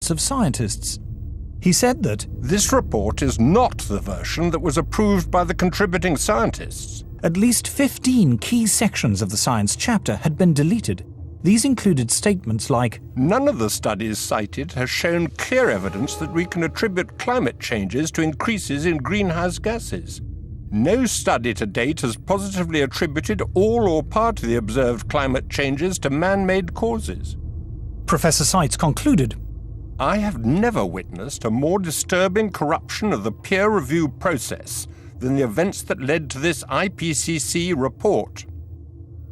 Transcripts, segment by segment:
reports of scientists. He said that this report is not the version that was approved by the contributing scientists. At least 15 key sections of the science chapter had been deleted. These included statements like, "None of the studies cited has shown clear evidence that we can attribute climate changes to increases in greenhouse gases. No study to date has positively attributed all or part of the observed climate changes to man-made causes." Professor Seitz concluded, "I have never witnessed a more disturbing corruption of the peer review process than the events that led to this IPCC report."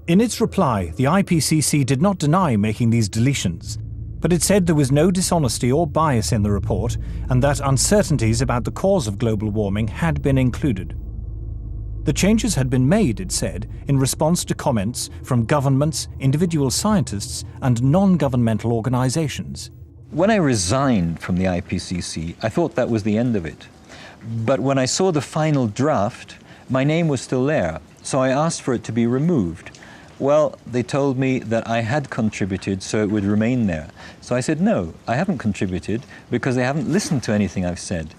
In its reply, the IPCC did not deny making these deletions, but it said there was no dishonesty or bias in the report and that uncertainties about the cause of global warming had been included. The changes had been made, it said, in response to comments from governments, individual scientists, and non-governmental organizations. When I resigned from the IPCC, I thought that was the end of it. But when I saw the final draft, my name was still there, so I asked for it to be removed. Well, they told me that I had contributed, so it would remain there. So I said, no, I haven't contributed because they haven't listened to anything I've said.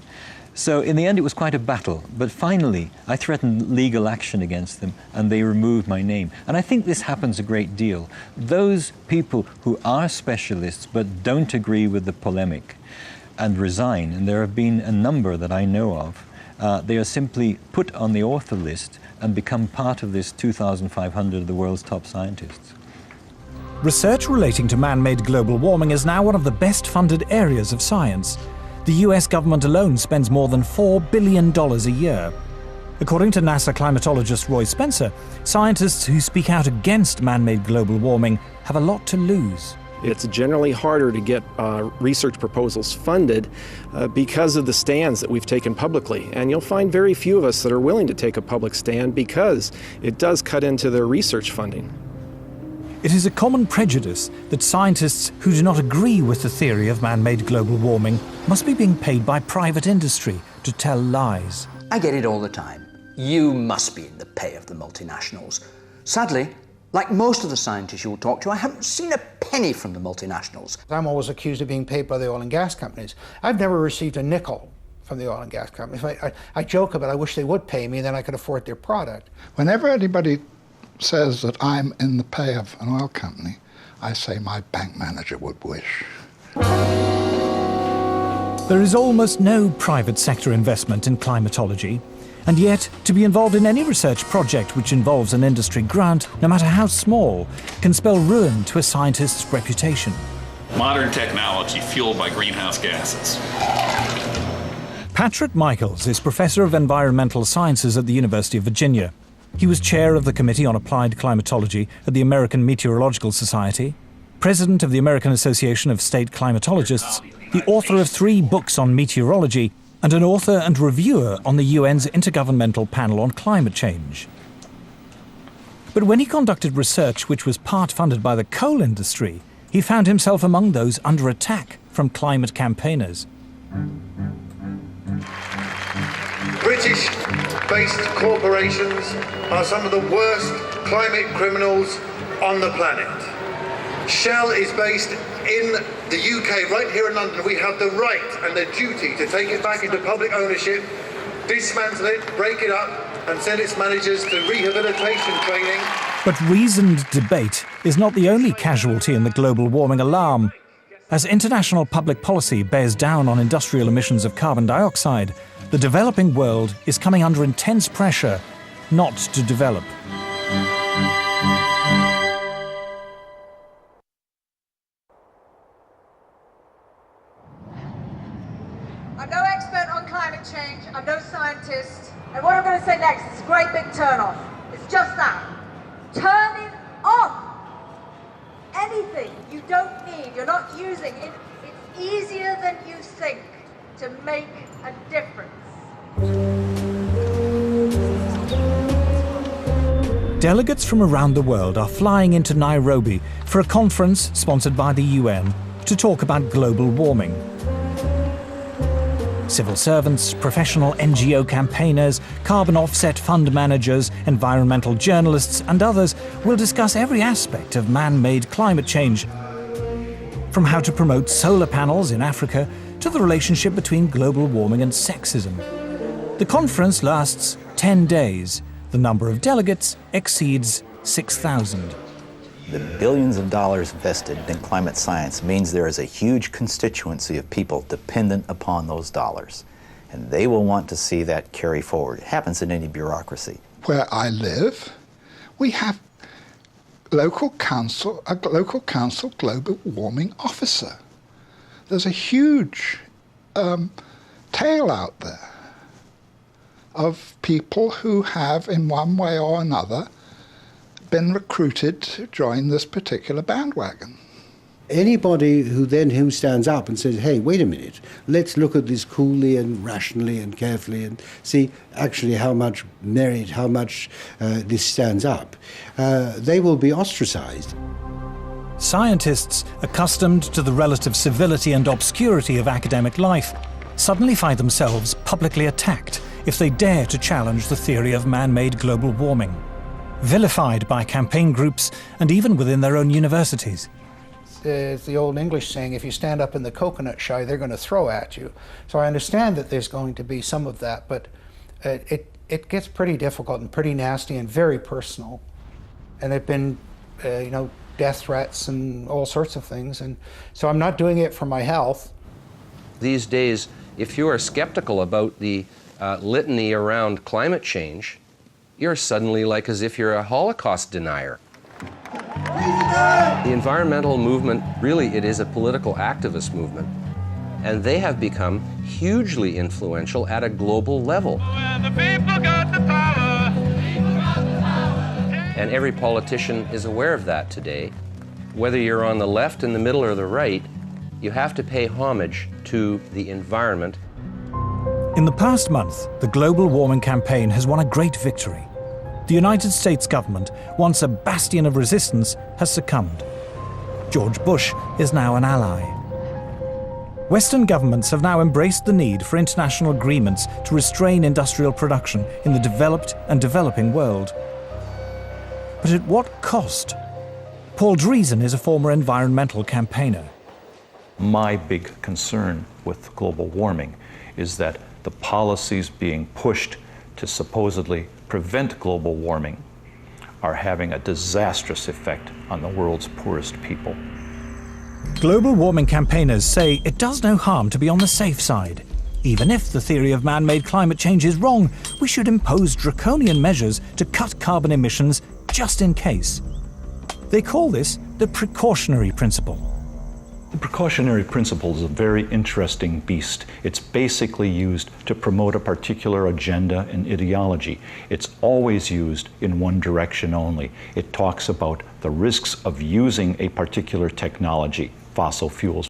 So in the end, it was quite a battle. But finally, I threatened legal action against them, and they removed my name. And I think this happens a great deal. Those people who are specialists but don't agree with the polemic and resign, and there have been a number that I know of, they are simply put on the author list and become part of this 2,500 of the world's top scientists. Research relating to man-made global warming is now one of the best-funded areas of science. The US government alone spends more than $4 billion a year. According to NASA climatologist Roy Spencer, scientists who speak out against man-made global warming have a lot to lose. It's generally harder to get research proposals funded because of the stands that we've taken publicly. And you'll find very few of us that are willing to take a public stand because it does cut into their research funding. It is a common prejudice that scientists who do not agree with the theory of man-made global warming must be being paid by private industry to tell lies. I get it all the time. You must be in the pay of the multinationals. Sadly, like most of the scientists you'll talk to, I haven't seen a penny from the multinationals. I'm always accused of being paid by the oil and gas companies. I've never received a nickel from the oil and gas companies. I joke about I wish they would pay me, then I could afford their product. Whenever anybody says that I'm in the pay of an oil company, I say my bank manager would wish. There is almost no private sector investment in climatology. And yet, to be involved in any research project which involves an industry grant, no matter how small, can spell ruin to a scientist's reputation. Modern technology fueled by greenhouse gases. Patrick Michaels is Professor of Environmental Sciences at the University of Virginia. He was chair of the Committee on Applied Climatology at the American Meteorological Society, president of the American Association of State Climatologists, the author of 3 books on meteorology, and an author and reviewer on the UN's Intergovernmental Panel on Climate Change. But when he conducted research which was part funded by the coal industry, he found himself among those under attack from climate campaigners. British-based corporations are some of the worst climate criminals on the planet. Shell is based in the UK, right here in London. We have the right and the duty to take it back into public ownership, dismantle it, break it up, and send its managers to rehabilitation training. But reasoned debate is not the only casualty in the global warming alarm. As international public policy bears down on industrial emissions of carbon dioxide, the developing world is coming under intense pressure not to develop. I'm no expert on climate change, I'm no scientist, and what I'm going to say next is a great big turn-off. It's just that. Turning off anything you don't need, you're not using. It's easier than you think to make a difference. Delegates from around the world are flying into Nairobi for a conference sponsored by the UN to talk about global warming. Civil servants, professional NGO campaigners, carbon offset fund managers, environmental journalists and others will discuss every aspect of man-made climate change. from how to promote solar panels in Africa to the relationship between global warming and sexism. The conference lasts 10 days. The number of delegates exceeds 6,000. The billions of dollars invested in climate science means there is a huge constituency of people dependent upon those dollars. And they will want to see that carry forward. It happens in any bureaucracy. Where I live, we have a local council global warming officer. There's a huge tail out there of people who have, in one way or another, been recruited to join this particular bandwagon. Anybody who stands up and says, hey, wait a minute, let's look at this coolly and rationally and carefully and see actually how much merit, how much this stands up, they will be ostracized. Scientists, accustomed to the relative civility and obscurity of academic life, suddenly find themselves publicly attacked if they dare to challenge the theory of man-made global warming, vilified by campaign groups and even within their own universities. It's the old English saying, if you stand up in the coconut shy, they're going to throw at you. So I understand that there's going to be some of that, but it gets pretty difficult and pretty nasty and very personal. And there've been, death threats and all sorts of things. And so I'm not doing it for my health. These days, if you are skeptical about the litany around climate change, you're suddenly like as if you're a Holocaust denier. The environmental movement, really, it is a political activist movement. And they have become hugely influential at a global level. And every politician is aware of that today. Whether you're on the left, in the middle, or the right, you have to pay homage to the environment. In the past month, the global warming campaign has won a great victory. The United States government, once a bastion of resistance, has succumbed. George Bush is now an ally. Western governments have now embraced the need for international agreements to restrain industrial production in the developed and developing world. But at what cost? Paul Driesen is a former environmental campaigner. My big concern with global warming is that the policies being pushed to supposedly prevent global warming are having a disastrous effect on the world's poorest people. Global warming campaigners say it does no harm to be on the safe side. Even if the theory of man-made climate change is wrong, we should impose draconian measures to cut carbon emissions just in case. They call this the precautionary principle. The precautionary principle is a very interesting beast. It's basically used to promote a particular agenda and ideology. It's always used in one direction only. It talks about the risks of using a particular technology, fossil fuels.